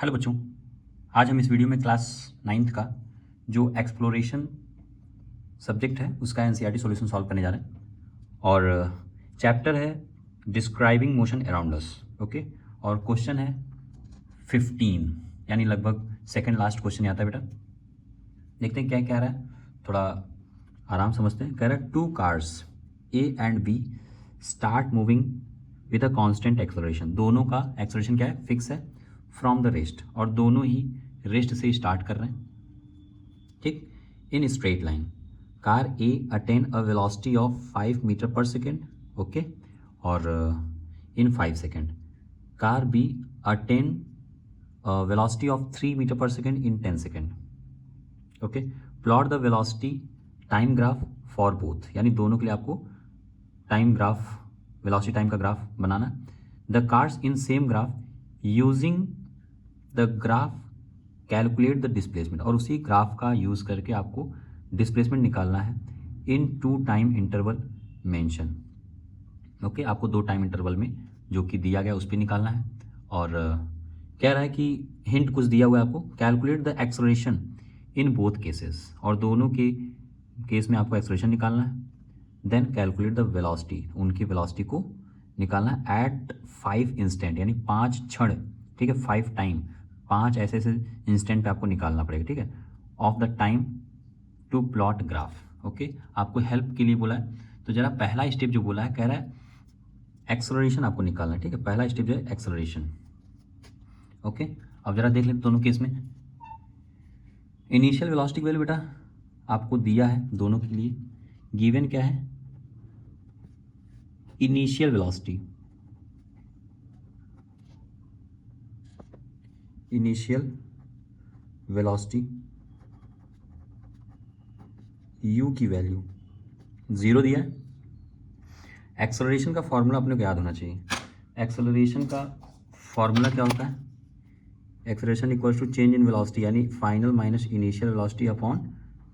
Hello बच्चों, आज हम इस वीडियो में क्लास 9th का जो एक्सप्लोरेशन सब्जेक्ट है उसका एनसीईआरटी सॉल्यूशन सॉल्व करने जा रहे हैं और चैप्टर है describing motion around us. Okay, और क्वेश्चन है 15 यानी लगभग सेकंड लास्ट क्वेश्चन आता है बेटा। देखते हैं क्या कह रहा है, थोड़ा आराम समझते हैं। कह रहा है two cars A and B start moving with a constant acceleration. दोनों का एक्सेलरेशन क्या है, फिक्स है फ्रॉम द रेस्ट, और दोनों ही रेस्ट से स्टार्ट कर रहे हैं, ठीक, in straight line. Car A attain a velocity of 5 meter per second, okay, और in 5 second. Car B attain velocity of 3 meter per second in 10 second. Okay, plot the velocity time graph for both, यानी दोनों के लिए आपको time graph, velocity time का graph बनाना। The cars in same graph using the graph calculate the displacement, और उसी graph का यूज़ करके आपको डिस्प्लेसमेंट निकालना है इन 2 टाइम इंटरवल मेंशन। ओके, आपको 2 टाइम इंटरवल में जो कि दिया गया उस पर निकालना है। और कह रहा है कि हिंट कुछ दिया हुआ है आपको, calculate the acceleration in both cases, और दोनों के केस में आपको एक्सेलरेशन निकालना है। देन कैलकुलेट द वेलोसिटी, उनकी वेलोसिटी को निकालना है एट 5 इंस्टेंट, यानी 5 क्षण, ठीक है, 5 टाइम, 5 ऐसे ऐसे इंस्टेंट पे आपको निकालना पड़ेगा, ठीक है, of the time to plot graph. Okay, आपको हेल्प के लिए बोला है, तो जरा पहला स्टेप जो बोला है, कह रहा है एक्सेलरेशन आपको निकालना है, ठीक है, पहला स्टेप जो है एक्सेलरेशन। ओके, अब जरा देख लेते दोनों केस में। इनिशियल वेलोसिटी वैल्यू बेटा आपको दिया है दोनों के लिए, गिवन क्या है, initial velocity, initial velocity u की वैल्यू 0 दिया है। एक्सेलरेशन का फॉर्मूला अपने को याद होना चाहिए। एक्सेलरेशन का फॉर्मूला क्या होता है, acceleration equals to change in velocity, यानी final minus initial velocity upon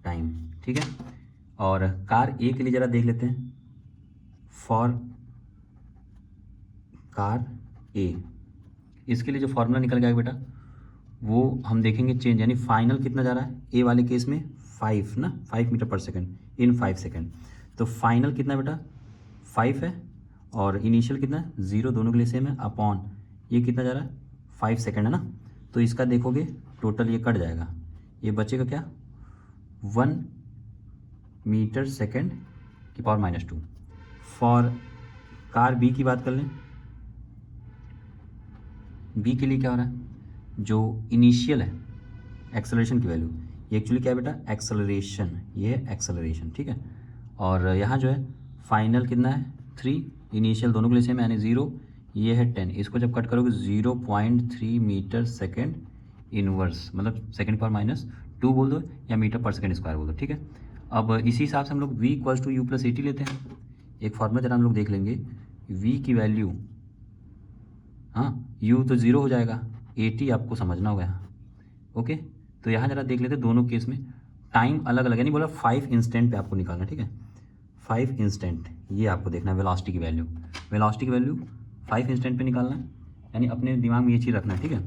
time, ठीक है। और कार ए के लिए जरा देख लेते हैं, फॉर कार ए, इसके लिए जो फॉर्मूला निकल गया बेटा वो हम देखेंगे चेंज, यानी फाइनल कितना जा रहा है ए वाले केस में 5 ना, 5 मीटर पर सेकेंड इन 5 सेकेंड। तो फाइनल कितना बेटा 5 है, और इनिशियल कितना है 0, दोनों के लिए सेम है, अपॉन ये कितना जा रहा है 5 सेकेंड है ना। तो इसका देखोगे टोटल ये कट जाएगा, ये बचेगा क्या 1 मीटर सेकेंड की पावर -2। फॉर कार बी की बात कर लें, बी के लिए क्या हो रहा है, जो इनिशियल है एक्सेलरेशन की वैल्यू, ये एक्चुअली क्या है बेटा एक्सेलरेशन, ये है एक्सेलरेशन, ठीक है। और यहाँ जो है फाइनल कितना है 3, इनिशियल दोनों के लिए सेम है यानी 0, ये है 10, इसको जब कट करोगे 0.3 मीटर सेकेंड इनवर्स, मतलब सेकेंड पावर -2 बोल दो या मीटर पर सेकेंड स्क्वायर बोल दो, ठीक है। अब इसी हिसाब से हम लोग v equals to u plus 80 लेते हैं। एक फॉर्मूला जरा हम लोग देख लेंगे, v की वैल्यू, हाँ u तो 0 हो जाएगा, 80 आपको समझना होगा यहाँ। ओके, तो यहाँ जरा देख लेते हैं दोनों केस में टाइम अलग अलग, यानी बोला 5 इंस्टेंट पे आपको निकालना, ठीक है, 5 इंस्टेंट, ये आपको देखना है वेलोसिटी की वैल्यू, वेलोसिटी की वैल्यू 5 इंस्टेंट पे निकालना है, यानी अपने दिमाग में ये चीज़ रखना है, ठीक है।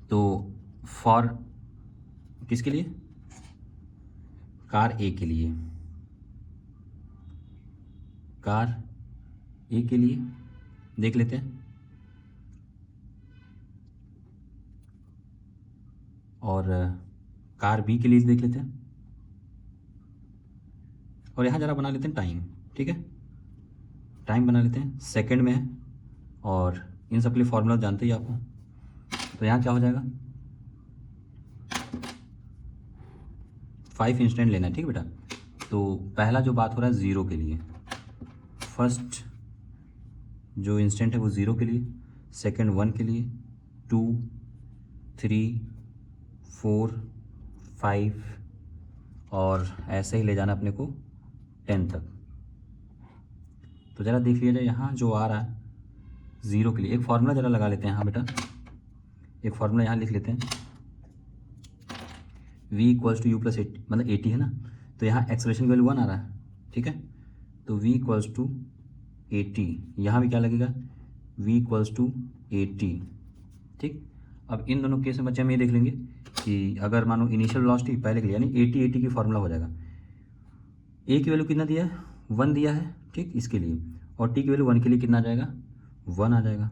तो फॉर किसके लिए, कार ए के लिए, कार ए के लिए देख लेते हैं, और कार बी के लिए देख लेते हैं, और यहाँ ज़रा बना लेते हैं टाइम, ठीक है, टाइम बना लेते हैं, सेकंड में है, और इन सब के लिए फॉर्मूला जानते ही आपको। तो यहाँ क्या हो जाएगा 5 इंस्टेंट लेना है, ठीक है बेटा। तो पहला जो बात हो रहा है 0 के लिए, फर्स्ट जो इंस्टेंट है वो 0 के लिए, सेकंड 1 के लिए, 2 3 4 5, और ऐसे ही ले जाना अपने को 10 तक। तो ज़रा देख लीजिए यहाँ जो आ रहा है 0 के लिए, एक फार्मूला ज़रा लगा लेते हैं यहाँ बेटा, एक फार्मूला यहाँ लिख लेते हैं, v equals to u plus 80, मतलब 80 है ना, तो यहाँ एक्सेलरेशन वैल्यू 1 आ रहा है, ठीक है। तो v इक्वल्स टू 80, यहाँ भी क्या लगेगा v इक्वल्स टू 80, ठीक। अब इन दोनों केस में बच्चे हम ये देख लेंगे कि अगर मानो इनिशियल वेलोसिटी पहले के लिए यानी 80 की फॉर्मूला हो जाएगा। ए की वैल्यू कितना दिया है, 1 दिया है, ठीक, इसके लिए, और टी की वैल्यू 1 के लिए कितना आ जाएगा, 1 आ जाएगा।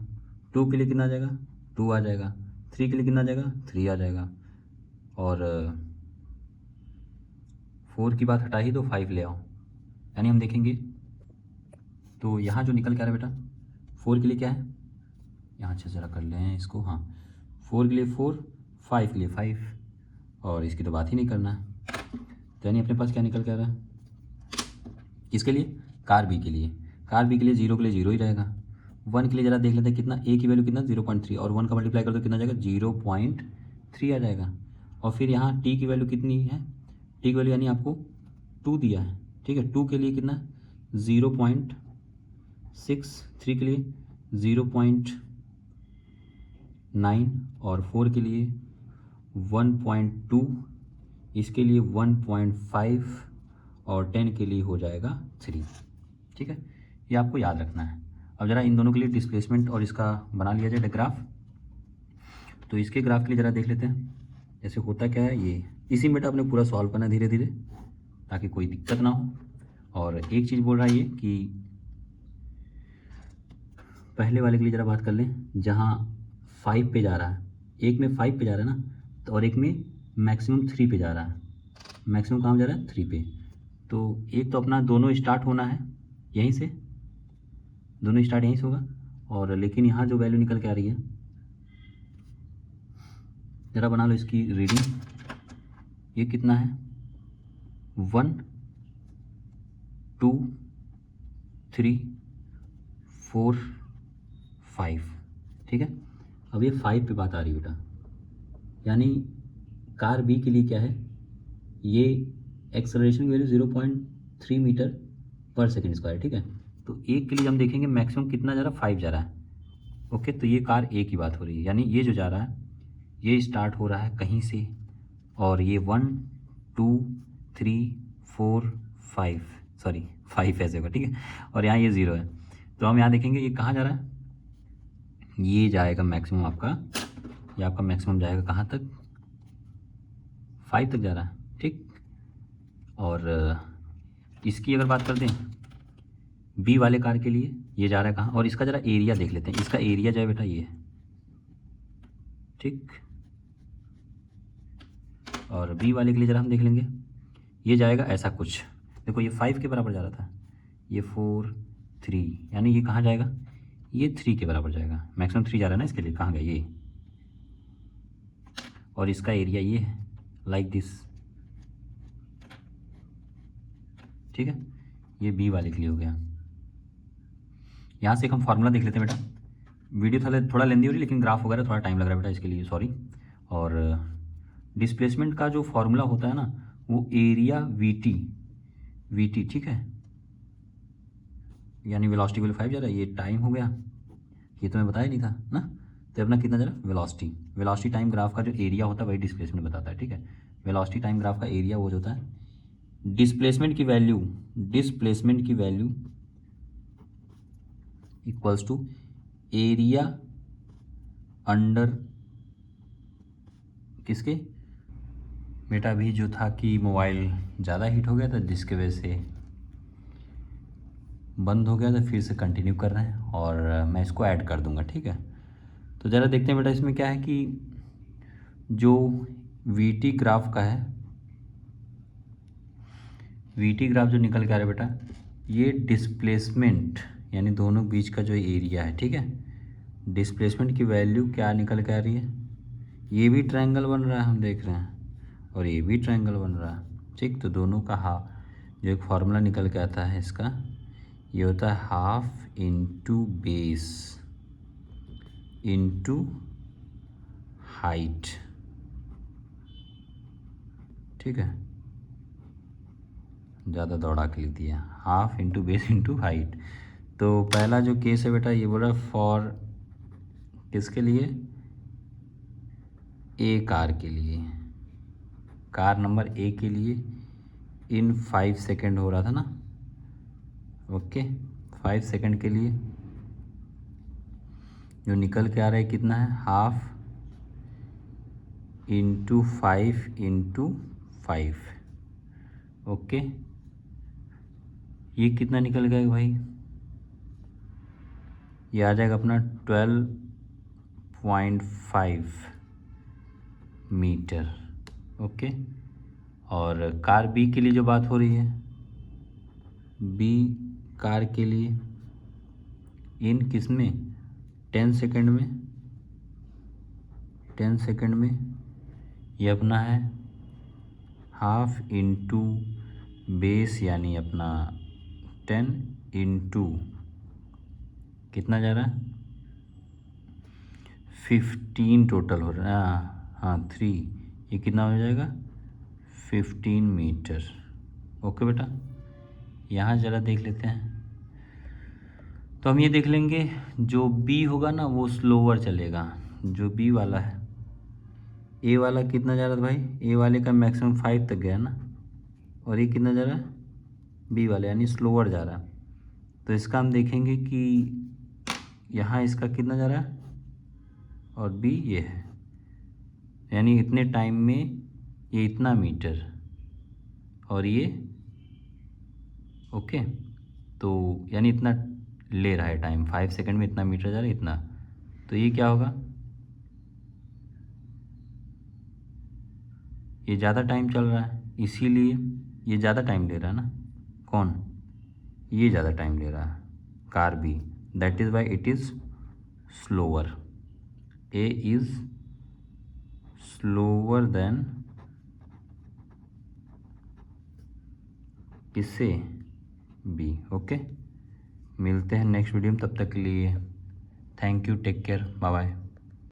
2 के लिए कितना आ जाएगा, 2 आ जाएगा। 3 के लिए कितना आ जाएगा, 3 आ जाएगा। और 4 की बात हटा ही दो, 5 ले आओ। यानी हम देखेंगे तो यहाँ जो निकल के आ रहा है बेटा, 4 के लिए क्या है, यहाँ अच्छे ज़रा कर लें इसको, हाँ, 4 के लिए 4, 5 के लिए 5, और इसकी तो बात ही नहीं करना है। तो यानी अपने पास क्या निकल के आ रहा है, किसके लिए, कार बी के लिए। कार बी के लिए 0 के लिए 0 ही रहेगा। 1 के लिए ज़रा देख लेते हैं कितना, ए की वैल्यू कितना 0.3, और 1 का मल्टीप्लाई कर दो कितना आ जाएगा, 0.3 आ जाएगा। और फिर यहाँ टी की वैल्यू कितनी है, टी की वैल्यू यानी आपको 2 दिया है, ठीक है। 2 के लिए कितना, 0.6, 3 के लिए 0.9, और 4 के लिए 1.2, इसके लिए 1.5, और 10 के लिए हो जाएगा 3, ठीक है। ये आपको याद रखना है। अब ज़रा इन दोनों के लिए डिस्प्लेसमेंट और इसका बना लिया जाए ग्राफ। तो इसके ग्राफ के लिए ज़रा देख लेते हैं जैसे होता क्या है। ये इसी में बेटा अपने पूरा सॉल्व करना धीरे धीरे, ताकि कोई दिक्कत ना हो। और एक चीज़ बोल रहा है ये कि पहले वाले के लिए ज़रा बात कर लें, जहाँ 5 पे जा रहा है, एक में 5 पे जा रहा है ना, तो और एक में मैक्सिमम 3 पे जा रहा है। मैक्सिमम कहाँ जा रहा है, 3 पे। तो एक तो अपना दोनों स्टार्ट होना है यहीं से, दोनों स्टार्ट यहीं से होगा। और लेकिन यहाँ जो वैल्यू निकल के आ रही है, ज़रा बना लो इसकी रीडिंग, ये कितना है, 1 2 3 4 5, ठीक है। अब ये 5 पे बात आ रही है बेटा, यानी कार बी के लिए क्या है, ये एक्सेलरेशन की value 0.3 metre per second square, ठीक है। तो एक के लिए हम देखेंगे मैक्सिमम कितना जा रहा है, 5 जा रहा है, ओके। तो ये कार ए की बात हो रही है, यानी ये जो जा रहा है ये स्टार्ट हो रहा है कहीं से, और ये 1 2 3 4 5, सॉरी 5 ऐसे होगा, ठीक है। और यहाँ ये 0 है, तो हम यहाँ देखेंगे ये कहाँ जा रहा है, ये जाएगा मैक्सिमम आपका, ये आपका मैक्सिमम जाएगा कहाँ तक, 5 तक जा रहा है, ठीक। और इसकी अगर बात करते हैं बी वाले कार के लिए, ये जा रहा है कहाँ, और इसका ज़रा एरिया देख लेते हैं। इसका एरिया जो है बेटा ये है, ठीक। और बी वाले के लिए ज़रा हम देख लेंगे, ये जाएगा ऐसा कुछ, देखो ये 5 के बराबर जा रहा था, ये 4 3, यानी ये कहाँ जाएगा, ये 3 के बराबर जाएगा। मैक्सिमम 3 जा रहा है ना, इसके लिए कहाँ गया ये, और इसका एरिया ये है, लाइक दिस, ठीक है। ये बी वाले के लिए हो गया। यहाँ से एक हम फार्मूला देख लेते हैं बेटा, वीडियो थोड़ा लेंदी हो रही है, लेकिन ग्राफ वगैरह थोड़ा टाइम लग रहा है बेटा, इसके लिए सॉरी। और डिस्प्लेसमेंट का जो फार्मूला होता है ना, वो एरिया वी टी, ठीक है। यानी वेलोसिटी वैल्यू 5 जा रहा है, ये टाइम हो गया, ये तो मैं बताया नहीं था ना। तो अपना कितना जा रहा है, वेलोसिटी टाइम ग्राफ का जो एरिया होता है वही डिस्प्लेसमेंट बताता है, ठीक है। वेलोसिटी टाइम ग्राफ का एरिया वो जो होता है, डिस्प्लेसमेंट की value equals to area under किसके, बेटा अभी जो था कि मोबाइल ज़्यादा हीट हो गया था, जिसके वजह से बंद हो गया, तो फिर से कंटिन्यू कर रहे हैं, और मैं इसको ऐड कर दूंगा, ठीक है। तो ज़रा देखते हैं बेटा इसमें क्या है कि जो वीटी ग्राफ का है, वीटी ग्राफ जो निकल के आ रहा है बेटा, ये डिस्प्लेसमेंट यानी दोनों बीच का जो एरिया है, ठीक है। डिस्प्लेसमेंट की वैल्यू क्या निकल के आ रही है, ये भी ट्रायंगल बन रहा है हम देख रहे हैं, और ये भी ट्रायंगल बन रहा है, ठीक। तो दोनों का हाफ, जो एक फार्मूला निकल के आता है इसका, ये होता है half into base into height, ठीक है। ज़्यादा दौड़ा के लिख दिया, half into base into height. तो पहला जो केस है बेटा, ये बोल रहा है फॉर किसके लिए, ए कार के लिए, कार नंबर ए के लिए इन 5 सेकेंड हो रहा था ना, ओके। 5 सेकेंड के लिए जो निकल के आ रहा है कितना है, हाफ इंटू 5 इंटू 5। ओके, ये कितना निकल गया भाई? ये आ जाएगा अपना 12.5 मीटर। ओके, और कार बी के लिए जो बात हो रही है, बी कार के लिए इन किस में 10 सेकंड में, 10 सेकंड में ये अपना है हाफ इंटू बेस, यानी अपना 10 इंटू कितना जा रहा है 15 टोटल हो रहा है। हाँ 3, ये कितना हो जाएगा 15 मीटर। ओके बेटा, यहाँ ज़रा देख लेते हैं। तो हम ये देख लेंगे जो बी होगा ना वो स्लोअर चलेगा। जो बी वाला है, ए वाला कितना जा रहा था भाई? ए वाले का मैक्सिमम 5 तक गया ना, और ये कितना जा रहा है बी वाला, यानी स्लोअर जा रहा है। तो इसका हम देखेंगे कि यहाँ इसका कितना जा रहा है और बी ये है, यानी इतने टाइम में ये इतना मीटर और ये ओके, तो यानी इतना ले रहा है टाइम, 5 सेकंड में इतना मीटर जा रहा है इतना। तो ये क्या होगा, ये ज़्यादा टाइम चल रहा है, इसीलिए ये ज़्यादा टाइम ले रहा है ना। कौन? ये ज़्यादा टाइम ले रहा है car B, that is why it is slower. A is slower than किससे? बी। ओके, मिलते हैं नेक्स्ट वीडियो में, तब तक के लिए thank you, take care, bye bye.